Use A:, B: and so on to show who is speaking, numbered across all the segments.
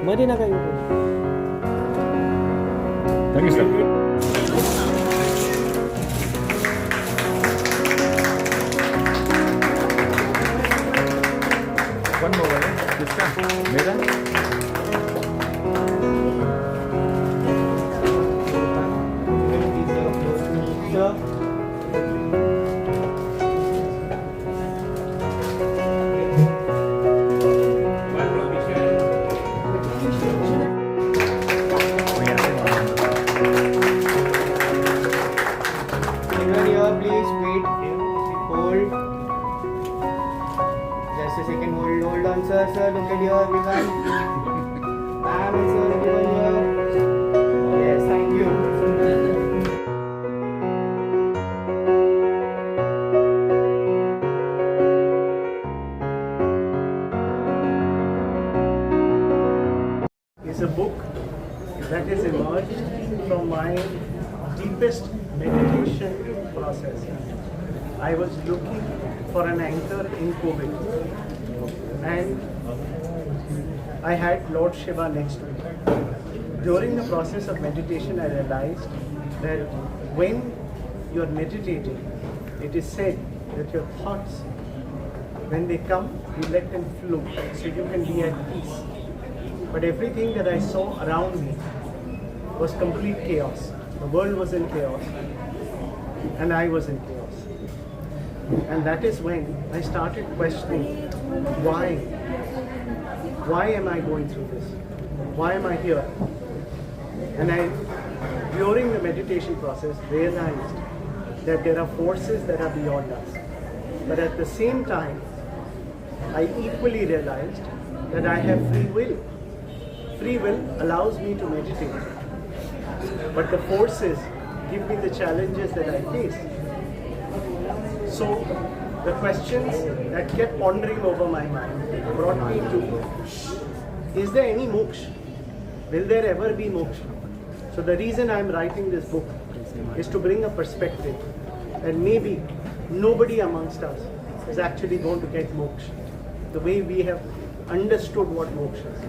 A: मध्ये नका येऊ.
B: Thank you, sir. One more, किसका? मेरा?
A: Please wait. Hold. Just a second. Hold on, sir. Sir, look at your everyone. Sir, everyone here. Yes, thank you.
C: Is a book that has emerged from my deepest meditation process. I was looking for an anchor in COVID, and I had Lord Shiva next to me. During the process of meditation, I realized that when you are meditating, it is said that your thoughts, when they come, you let them flow, so you can be at peace. But everything that I saw around me was complete chaos. The world was in chaos, and I was in chaos. And that is when I started questioning, why? Why am I going through this? Why am I here? And I, during the meditation process, realized that there are forces that are beyond us. But at the same time, I equally realized that I have free will. Free will allows me to meditate. But the forces give me the challenges that I face. So the questions that kept pondering over my mind brought me to, is there any moksha? Will there ever be moksha? So the reason I am writing this book is to bring a perspective that maybe nobody amongst us is actually going to get moksha the way we have understood what moksha is.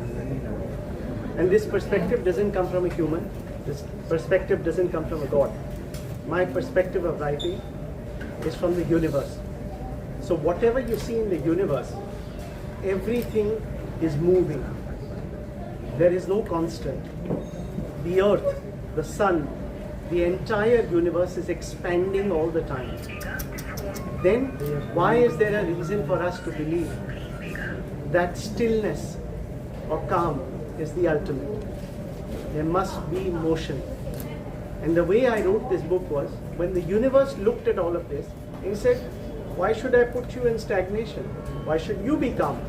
C: And this perspective doesn't come from a human. This perspective doesn't come from a God. My perspective of writing is from the universe. So whatever you see in the universe, everything is moving. There is no constant. The earth, the sun, the entire universe is expanding all the time. Then why is there a reason for us to believe that stillness or calm is the ultimate? There must be motion. And the way I wrote this book was, when the universe looked at all of this, he said, why should I put you in stagnation? Why should you be calm?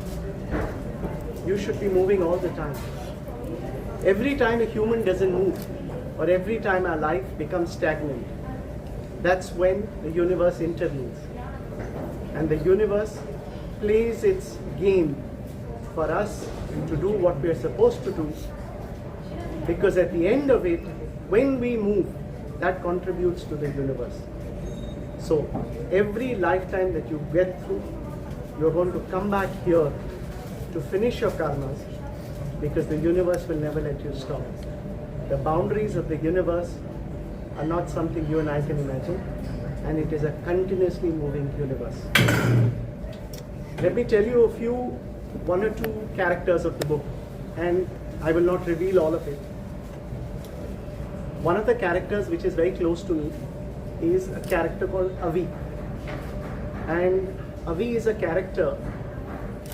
C: You should be moving all the time. Every time a human doesn't move, or every time our life becomes stagnant, that's when the universe intervenes. And the universe plays its game for us to do what we are supposed to do, because at the end of it, when we move, that contributes to the universe. So every lifetime that you get through, you're going to come back here to finish your karmas, because the universe will never let you stop. The boundaries of the universe are not something you and I can imagine, and it is a continuously moving universe. Let me tell you one or two characters of the book, and I will not reveal all of it. One of the characters which is very close to me is a character called Avi. And Avi is a character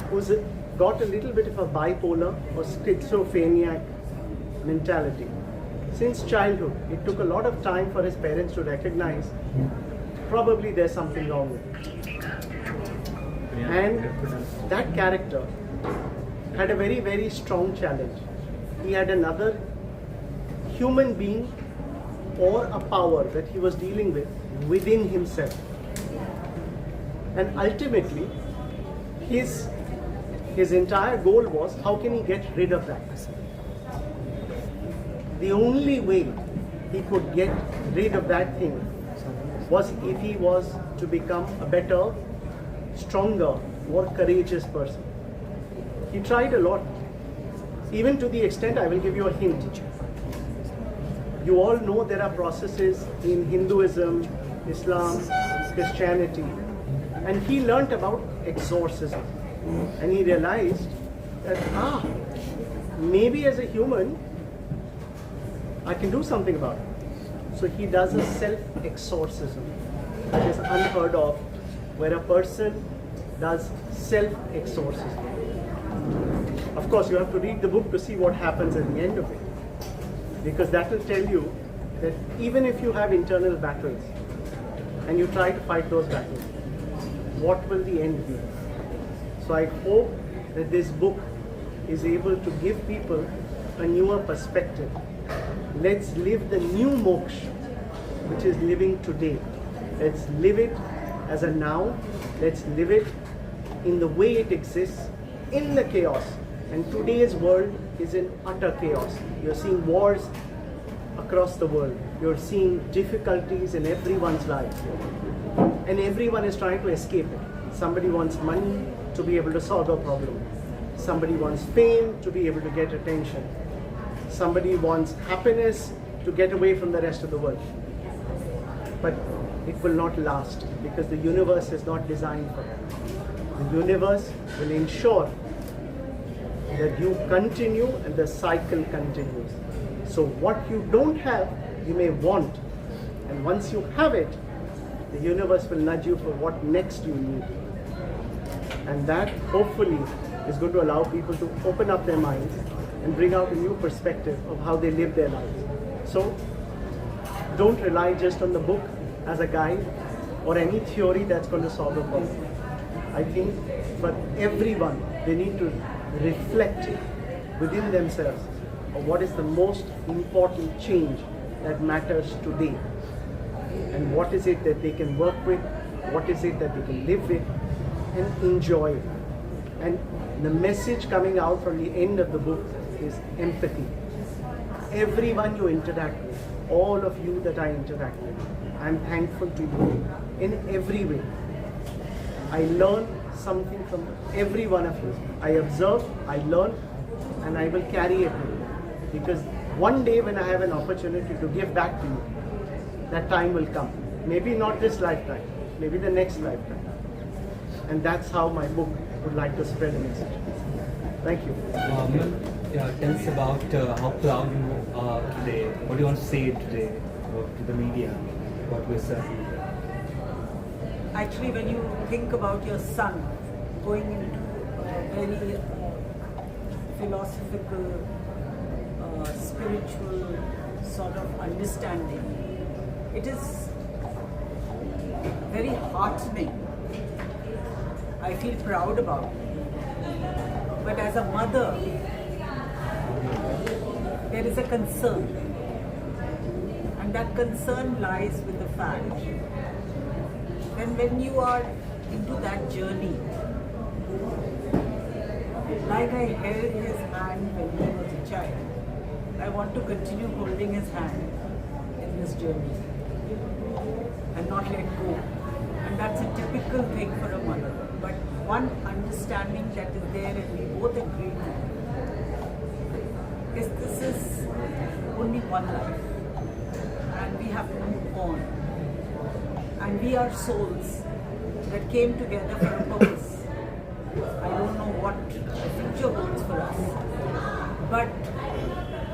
C: who's got a little bit of a bipolar or schizophrenic mentality. Since childhood, it took a lot of time for his parents to recognize probably there's something wrong with him. And that character had a very, very strong challenge. He had another human being or a power that he was dealing with within himself. And ultimately, his entire goal was, how can he get rid of that? The only way he could get rid of that thing was if he was to become a better, stronger, more courageous person. He tried a lot. Even to the extent, I will give you a hint. You all know there are processes in Hinduism, Islam, Christianity, and he learnt about exorcism. And he realized that, maybe as a human, I can do something about it. So he does a self-exorcism, which is unheard of, where a person does self-exorcism. Of course, you have to read the book to see what happens at the end of it, because that will tell you that even if you have internal battles and you try to fight those battles, what will the end be? So I hope that this book is able to give people a newer perspective. Let's live the new moksha, which is living today. Let's live it as a now. Let's live it in the way it exists, in the chaos. And today's world is in utter chaos. You're seeing wars across the world. You're seeing difficulties in everyone's life. And everyone is trying to escape it. Somebody wants money to be able to solve a problem. Somebody wants fame to be able to get attention. Somebody wants happiness to get away from the rest of the world. But it will not last, because the universe is not designed for that. The universe will ensure that you continue and the cycle continues. So what you don't have, you may want. And once you have it, the universe will nudge you for what next you need. And that hopefully is going to allow people to open up their minds and bring out a new perspective of how they live their lives. So don't rely just on the book as a guide or any theory that's going to solve a problem. I think for everyone, they need to reflect within themselves of what is the most important change that matters today, and what is it that they can work with, what is it that they can live with and enjoy. And the message coming out from the end of the book is empathy. Everyone you interact with, all of you that I interact with, I'm thankful to you in every way. I learn something from every one of you. I observe, I learn, and I will carry it with me. Because one day when I have an opportunity to give back to you, that time will come. Maybe not this lifetime, maybe the next lifetime. And that's how my book would like to spread a message. Thank you.
D: Tell us about how proud you are today. What do you want to say today to the media about yourself?
E: Actually, when you think about your son going into a very philosophical, spiritual sort of understanding, it is very heartening. I feel proud about it. But as a mother, there is a concern. And that concern lies with the fact that when you are into that journey, like I held his hand when he was a child, I want to continue holding his hand in this journey and not let go. And that's a typical thing for a mother. But one understanding that is there and we both agree to is this is only one life and we have to move on. And we are souls that came together for a purpose. I don't know what the future holds for us, but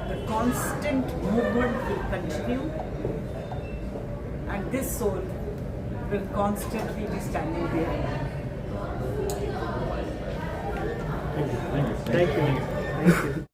E: the constant movement will continue and this soul will constantly be standing behind.
C: Thank you. Thank you.